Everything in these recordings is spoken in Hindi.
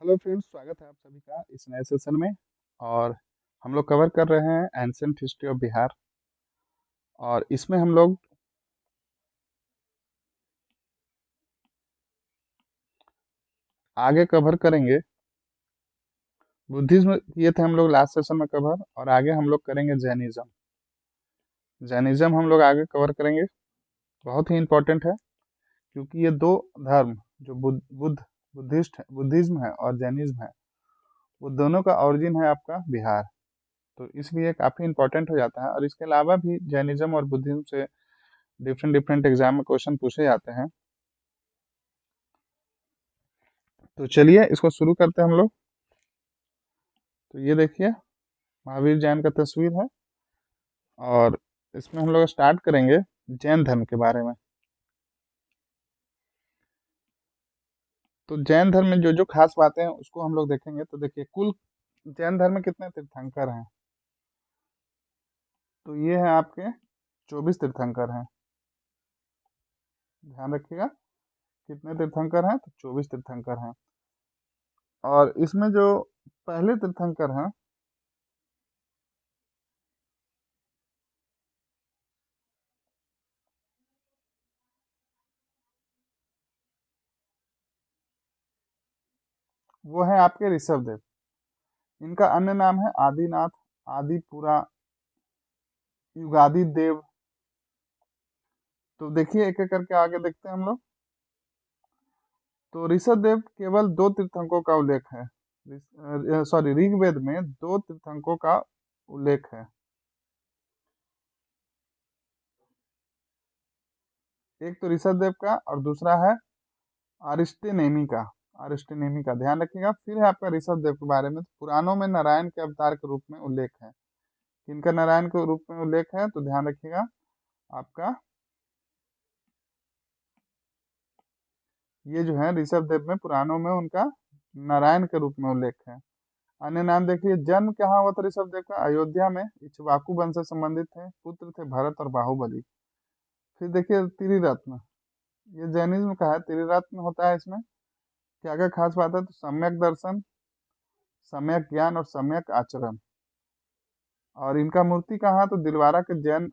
हेलो फ्रेंड्स, स्वागत है आप सभी का इस नए सेशन में। और हम लोग कवर कर रहे हैं एंशियंट हिस्ट्री ऑफ बिहार। और इसमें हम लोग आगे कवर करेंगे। बुद्धिज्म किए थे हम लोग लास्ट सेशन में कवर, और आगे हम लोग करेंगे जैनिज्म। जैनिज्म हम लोग आगे कवर करेंगे। बहुत ही इम्पोर्टेंट है, क्योंकि ये दो धर्म जो बुद्धिज्म है और जैनिज्म है, वो दोनों का ओरिजिन है आपका बिहार। तो इसलिए काफ़ी इम्पोर्टेंट हो जाता है। और इसके अलावा भी जैनिज्म और बुद्धिज्म से डिफरेंट डिफरेंट एग्जाम में क्वेश्चन पूछे जाते हैं। तो चलिए इसको शुरू करते हैं हम लोग। तो ये देखिए, महावीर जैन का तस्वीर है। और इसमें हम लोग स्टार्ट करेंगे जैन धर्म के बारे में। तो जैन धर्म में जो जो खास बातें हैं उसको हम लोग देखेंगे। तो देखिए, कुल जैन धर्म में कितने तीर्थंकर हैं। तो ये है आपके 24 तीर्थंकर हैं। ध्यान रखिएगा, कितने तीर्थंकर हैं, तो 24 तीर्थंकर हैं। और इसमें जो पहले तीर्थंकर हैं, वो है आपके ऋषभ देव। इनका अन्य नाम है आदिनाथ, आदिपुरा, युगादि देव। तो देखिए, एक एक करके आगे देखते हैं हम लोग। तो ऋषभ देव केवल दो तीर्थंकों का उल्लेख है। सॉरी, ऋग्वेद में दो तीर्थंकों का उल्लेख है। एक तो ऋषभ देव का और दूसरा है अरिष्टेनेमी का। अरिष्टेनेमी का ध्यान रखिएगा। फिर है आपका ऋषभ देव के बारे में। तो पुराणों में नारायण के अवतार के रूप में उल्लेख है। किनका नारायण के रूप में उल्लेख है, तो ध्यान रखिएगा आपका, ये जो है ऋषभ देव में पुराणों में उनका नारायण के रूप में उल्लेख है। अन्य नाम देखिए, जन्म कहाँ हुआ था ऋषभ देव का, अयोध्या में। इक्ष्वाकु वंश से संबंधित थे, पुत्र थे भरत और बाहुबली। फिर देखिए त्रिरत्न, ये जैनिज्म का है। त्रिरत्न होता है इसमें क्या क्या खास बात है, तो सम्यक दर्शन, सम्यक ज्ञान और सम्यक आचरण। और इनका मूर्ति कहाँ है, तो दिलवारा के जैन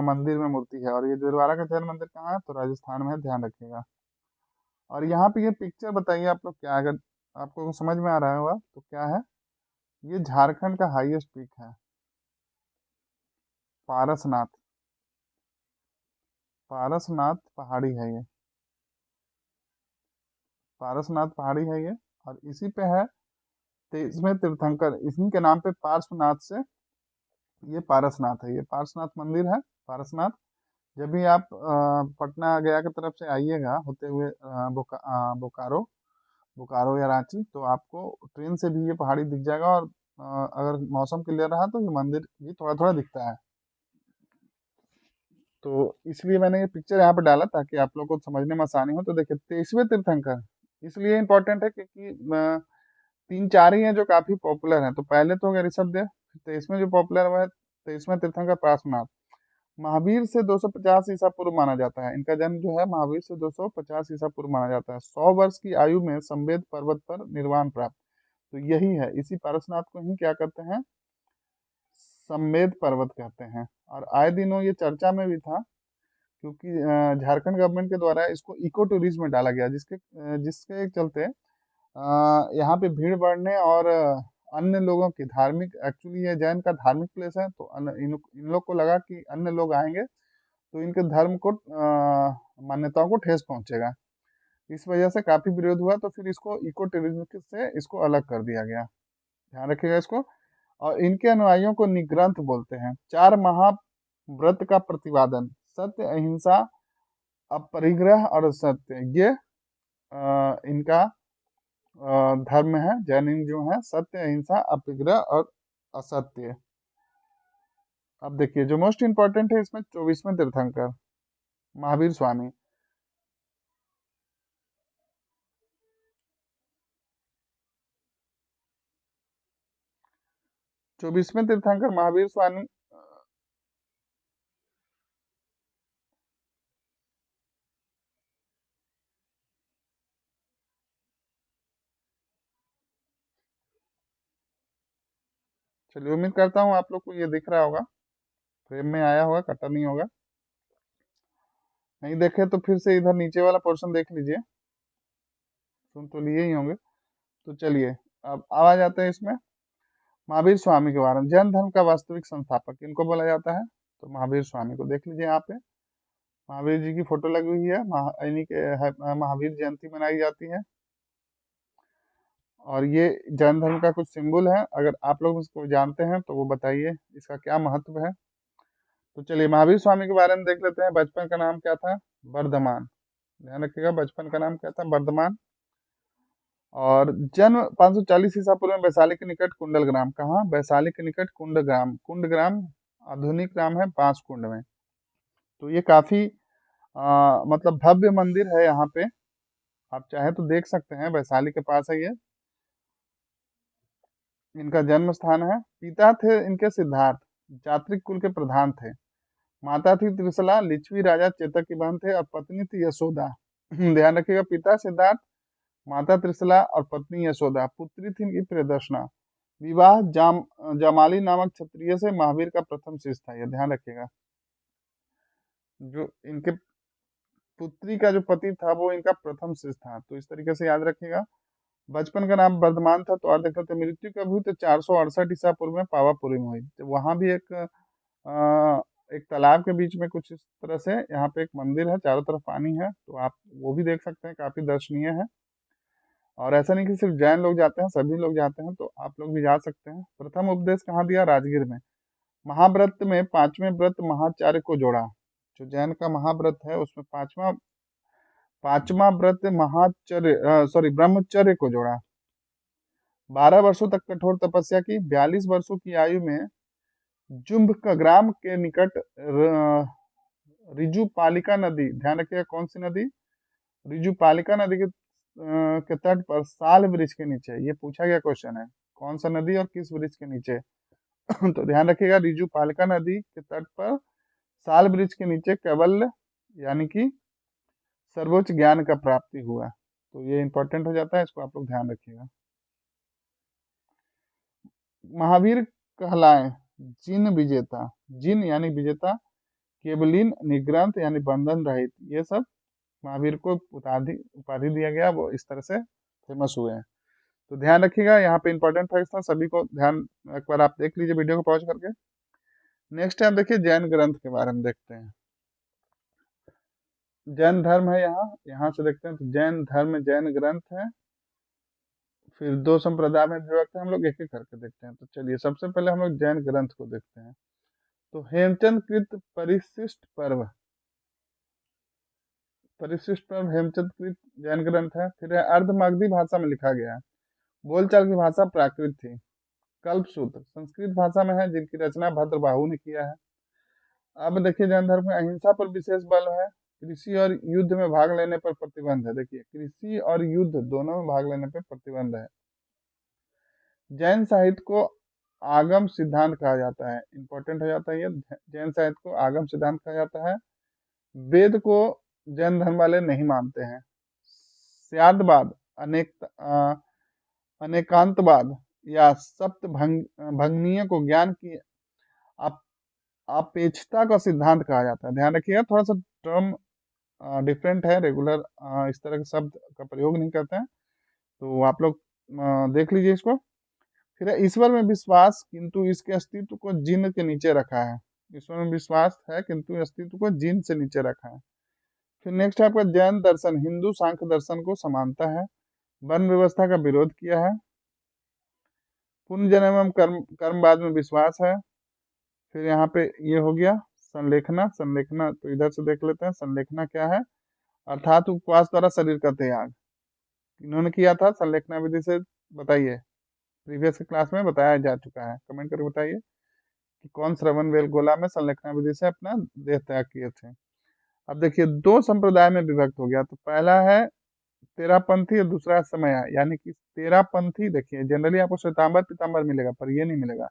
मंदिर में मूर्ति है। और ये दिलवारा का जैन मंदिर कहाँ है, तो राजस्थान में है, ध्यान रखिएगा। और यहाँ पे ये पिक्चर बताइए आप लोग, क्या अगर आपको समझ में आ रहा होगा तो क्या है, ये झारखंड का हाईएस्ट पीक है, पारसनाथ। पारसनाथ पहाड़ी है ये, पारसनाथ पहाड़ी है ये। और इसी पे है 23वें तीर्थंकर, इन्हीं के नाम पे पार्श्वनाथ से ये पारसनाथ है। ये पारसनाथ मंदिर है, पारसनाथ। जब भी आप पटना गया की तरफ से आइएगा होते हुए बोकारो, बोकारो या रांची, तो आपको ट्रेन से भी ये पहाड़ी दिख जाएगा। और अगर मौसम क्लियर रहा तो ये मंदिर भी थोड़ा थोड़ा दिखता है। तो इसलिए मैंने ये पिक्चर यहाँ पे डाला ताकि आप लोग को समझने में आसानी हो। तो देखिए, 23वें तीर्थंकर इसलिए इम्पोर्टेंट है क्योंकि तीन चार ही हैं जो काफी पॉपुलर हैं। तो पहले तो हो गया ऋषभ देव, 23वें जो पॉपुलर हुआ है 23वें तीर्थंकर पार्श्वनाथ। महावीर से 250 ईसा पूर्व माना जाता है। इनका जन्म जो है महावीर से 250 ईसा पूर्व माना जाता है। 100 वर्ष की आयु में संवेद पर्वत पर निर्वाण प्राप्त। तो यही है, इसी पारसनाथ को ही क्या कहते हैं, संवेद पर्वत कहते हैं। और आए दिनों ये चर्चा में भी था, क्योंकि झारखंड गवर्नमेंट के द्वारा इसको इको टूरिज्म में डाला गया, जिसके चलते यहाँ पे भीड़ बढ़ने और अन्य लोगों की धार्मिक, एक्चुअली ये जैन का धार्मिक प्लेस है। तो इन लोग को लगा कि अन्य लोग आएंगे तो इनके धर्म को मान्यताओं को ठेस पहुंचेगा। इस वजह से काफी विरोध हुआ। तो फिर इसको इको टूरिज्म से इसको अलग कर दिया गया। ध्यान रखिएगा इसको। और इनके अनुयायियों को निग्रंथ बोलते हैं। चार महाव्रत का प्रतिपादन, सत्य, अहिंसा, अपरिग्रह और सत्य, ये इनका धर्म है। जैनिज्म जो है सत्य, अहिंसा, अपरिग्रह और असत्य। अब देखिए, जो मोस्ट इंपॉर्टेंट है इसमें 24वें तीर्थंकर महावीर स्वामी। 24वें तीर्थंकर महावीर स्वामी, चलिए, उम्मीद करता हूँ आप लोग को ये दिख रहा होगा, फ्रेम में आया होगा, कटा नहीं होगा। नहीं देखे तो फिर से इधर नीचे वाला पोर्शन देख लीजिए, सुन तो लिए ही होंगे। तो चलिए, अब आवाज आते हैं इसमें। महावीर स्वामी के बारे में, जैन धर्म का वास्तविक संस्थापक इनको बोला जाता है, तो महावीर स्वामी को देख लीजिए यहाँ पे। महावीर जी की फोटो लगी हुई है, इन्हीं के महावीर जयंती मनाई जाती है। और ये जैन धर्म का कुछ सिंबल है, अगर आप लोग इसको जानते हैं तो वो बताइए इसका क्या महत्व है। तो चलिए, महावीर स्वामी के बारे में देख लेते हैं। बचपन का नाम क्या था? वर्धमान। ध्यान रखिएगा, बचपन का नाम क्या था? वर्धमान। और जन्म 540 ईसा पूर्व में वैशाली के निकट कुंडल ग्राम। कहाँ? वैशाली के निकट कुंड ग्राम आधुनिक ग्राम है बांसकुंड में। तो ये काफी मतलब भव्य मंदिर है यहाँ पे, आप चाहे तो देख सकते हैं, वैशाली के पास है ये। इनका जन्म स्थान है। पिता थे इनके सिद्धार्थ, जात्रिक कुल के प्रधान थे। माता थी त्रिशला, लिच्छवी राजा चेतक की बहन थे, और पत्नी थी यशोदा। ध्यान रखिएगा, पिता सिद्धार्थ, माता त्रिशला और पत्नी यशोदा। पुत्री थी इनकी प्रियदर्शना। विवाह जमाली नामक क्षत्रिय से महावीर का प्रथम शिष्य था, यह ध्यान रखिएगा। जो इनके पुत्री का जो पति था वो इनका प्रथम शिष्य था, तो इस तरीके से याद रखिएगा। बचपन का नाम वर्धमान था। तो और देख लेते हैं, मृत्यु कब हुई? तो 468 ईसा पूर्व में पावापुरी में हुई। तो वहां भी एक तालाब के बीच में कुछ इस तरह से यहाँ पे एक मंदिर है, चारों तरफ पानी है, तो आप वो भी देख सकते हैं, काफी दर्शनीय है। और ऐसा नहीं कि सिर्फ जैन लोग जाते हैं, सभी लोग जाते हैं, तो आप लोग भी जा सकते हैं। प्रथम उपदेश कहाँ दिया? राजगीर में। महाव्रत में पांचवें व्रत महाचार्य को जोड़ा। जो जैन का महाव्रत है उसमें पांचवा पांचवा व्रत महाचर्य सॉरी ब्रह्मचर्य को जोड़ा। 12 वर्षों तक कठोर तपस्या की। 42 वर्षों की आयु में जुम्ब का ग्राम के निकट रिजु पालिका नदी, ध्यान रखिएगा कौन सी नदी? रिजु पालिका नदी के तट पर साल वृक्ष के नीचे, ये पूछा गया क्वेश्चन है, कौन सा नदी और किस वृक्ष के नीचे? तो ध्यान रखिएगा, रिजु पालिका नदी के तट पर साल वृक्ष के नीचे कैवल्य यानी कि सर्वोच्च ज्ञान का प्राप्ति हुआ। तो ये इंपॉर्टेंट हो जाता है, इसको आप लोग ध्यान रखिएगा। महावीर कहलाए जिन विजेता, जिन यानी विजेता, केवलीन निग्रंथ यानी बंधन रहित, ये सब महावीर को उपाधि दिया गया, वो इस तरह से फेमस हुए हैं। तो ध्यान रखिएगा, यहाँ पे इंपॉर्टेंट फैक्ट था, सभी को ध्यान एक बार आप देख लीजिए वीडियो को पॉज करके। नेक्स्ट टाइम देखिए जैन ग्रंथ के बारे में देखते हैं। जैन धर्म है यहाँ, यहाँ से देखते हैं। तो जैन धर्म जैन ग्रंथ है, फिर दो संप्रदाय में विभक्त है, हम लोग एक एक करके देखते हैं। तो चलिए, सबसे पहले हम लोग जैन ग्रंथ को देखते हैं। तो हेमचंद कृत परिशिष्ट पर्व हेमचंद कृत जैन ग्रंथ है। फिर है अर्धमागधी भाषा में लिखा गया है। बोलचाल की भाषा प्राकृत थी। कल्पसूत्र संस्कृत भाषा में है, जिनकी रचना भद्रबाहु ने किया है। अब देखिए, जैन धर्म में अहिंसा पर विशेष बल है। कृषि और युद्ध में भाग लेने पर प्रतिबंध है। देखिए, कृषि और युद्ध दोनों में भाग लेने पर प्रतिबंध है। जैन साहित्य को आगम सिद्धांत कहा जाता है, इंपॉर्टेंट हो जाता है ये। जैन साहित्य को आगम सिद्धांत कहा जाता है। वेद को जैन धर्म वाले नहीं मानते हैं। स्यादवाद, अनेकांतवाद या सप्त भंगनीय को ज्ञान की अपेक्षता का सिद्धांत कहा जाता है। ध्यान रखिएगा, थोड़ा सा टर्म डिफरेंट है, रेगुलर इस तरह के शब्द का प्रयोग नहीं करते हैं, तो आप लोग देख लीजिए इसको। फिर है ईश्वर में विश्वास, किंतु इसके अस्तित्व को जिन के नीचे रखा है। ईश्वर में विश्वास है, किंतु अस्तित्व को जिन से नीचे रखा है। फिर नेक्स्ट है आपका जैन दर्शन हिंदू सांख्य दर्शन को समानता है। वर्ण व्यवस्था का विरोध किया है। पुनर्जन्म एवं कर्मवाद में विश्वास है। फिर यहाँ पे ये हो गया संलेखना, तो इधर से देख लेते हैं संलेखना क्या है। अर्थात उपवास द्वारा शरीर का त्याग। इन्होंने किया था संलेखना विधि से, बताइए, प्रीवियस क्लास में बताया जा चुका है, कमेंट करके बताइए कि कौन श्रवण बेलगोला में संलेखना विधि से अपना देह त्याग किए थे। अब देखिए, दो संप्रदाय में विभक्त हो गया। तो पहला है तेरापंथी और दूसरा है समया, यानी कि तेरापंथी, देखिए जनरली आपको श्वेतांबर पीतांबर मिलेगा, पर ये नहीं मिलेगा,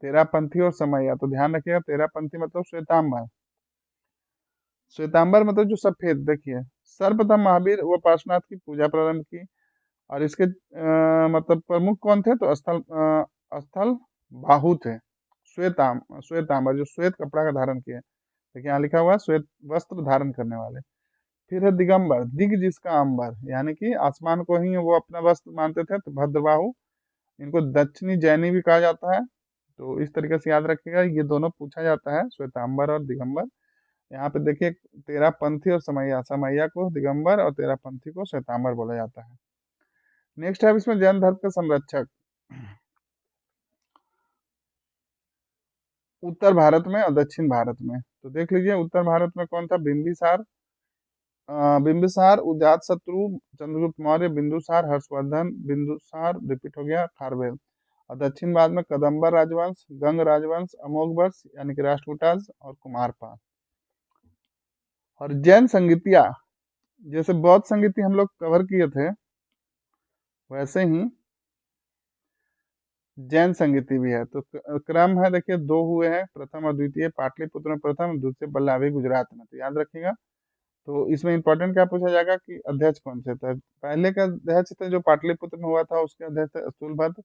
तेरापंथी और समया। तो ध्यान रखिएगा, तेरापंथी मतलब श्वेतांबर, श्वेतांबर मतलब जो सफेद। देखिए, सर्वप्रथम महावीर व पार्श्वनाथ की पूजा प्रारंभ की, और इसके मतलब प्रमुख कौन थे? तो स्थल बाहु थे, श्वेतांबर जो श्वेत कपड़ा का धारण किए। देखिए यहाँ लिखा हुआ है श्वेत वस्त्र धारण करने वाले। फिर है दिगंबर, दिग जिसका अंबर, यानी कि आसमान को ही वो अपना वस्त्र मानते थे, तो भद्रबाहु। इनको दक्षिणी जैनी भी कहा जाता है। तो इस तरीके से याद रखिएगा, ये दोनों पूछा जाता है, श्वेतांबर और दिगंबर। यहाँ पे देखिए, तेरह पंथी और समैया, समैया को दिगंबर और तेरह पंथी को श्वेतांबर बोला जाता है। नेक्स्ट है अब इसमें जैन धर्म के संरक्षक उत्तर भारत में और दक्षिण भारत में। तो देख लीजिए, उत्तर भारत में कौन था? बिंबिसार, बिंबिसार, अजात शत्रु, चंद्रगुप्त मौर्य, बिंदुसार, हर्षवर्धन, बिंदुसार रिपीट हो गया, खारवेल। और दक्षिण भारत में कदम्बर राजवंश, गंग राजवंश, अमोघवर्ष यानी कि राष्ट्रकूटाज और कुमारपाल। और जैन संगीतिया, जैसे बौद्ध संगीति हम लोग कवर किए थे, वैसे ही जैन संगीति भी है। तो क्रम है, देखिए दो हुए हैं, प्रथम और द्वितीय, पाटलिपुत्र में प्रथम, दूसरे बल्लाभी गुजरात में। तो याद रखिएगा। तो इसमें इंपॉर्टेंट क्या पूछा जाएगा कि अध्यक्ष कौन से थे? पहले का अध्यक्ष थे जो पाटलिपुत्र में हुआ था, उसके अध्यक्ष थे स्थूलभद्र,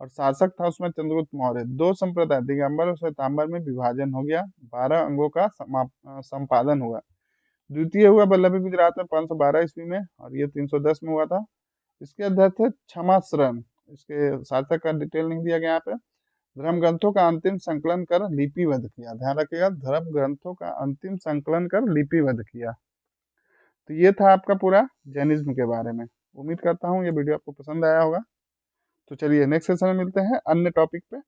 और शासक था उसमें चंद्रगुप्त मौर्य। दो संप्रदाय दिगंबर और श्वेतांबर में विभाजन हो गया, 12 अंगों का संपादन हुआ। द्वितीय हुआ वल्लभी गुजरात में 512 ईस्वी में, और ये 310 में हुआ था। इसके अध्यक्ष थे क्षमाश्रम। इसके शासक का डिटेल नहीं दिया गया यहाँ पे। धर्म ग्रंथों का अंतिम संकलन कर लिपिबद्ध किया, ध्यान रखिएगा, धर्म ग्रंथों का अंतिम संकलन कर लिपिबद्ध किया। तो ये था आपका पूरा जैनिज्म के बारे में। उम्मीद करता हूँ ये वीडियो आपको पसंद आया होगा। तो चलिए नेक्स्ट सेशन में मिलते हैं अन्य टॉपिक पे।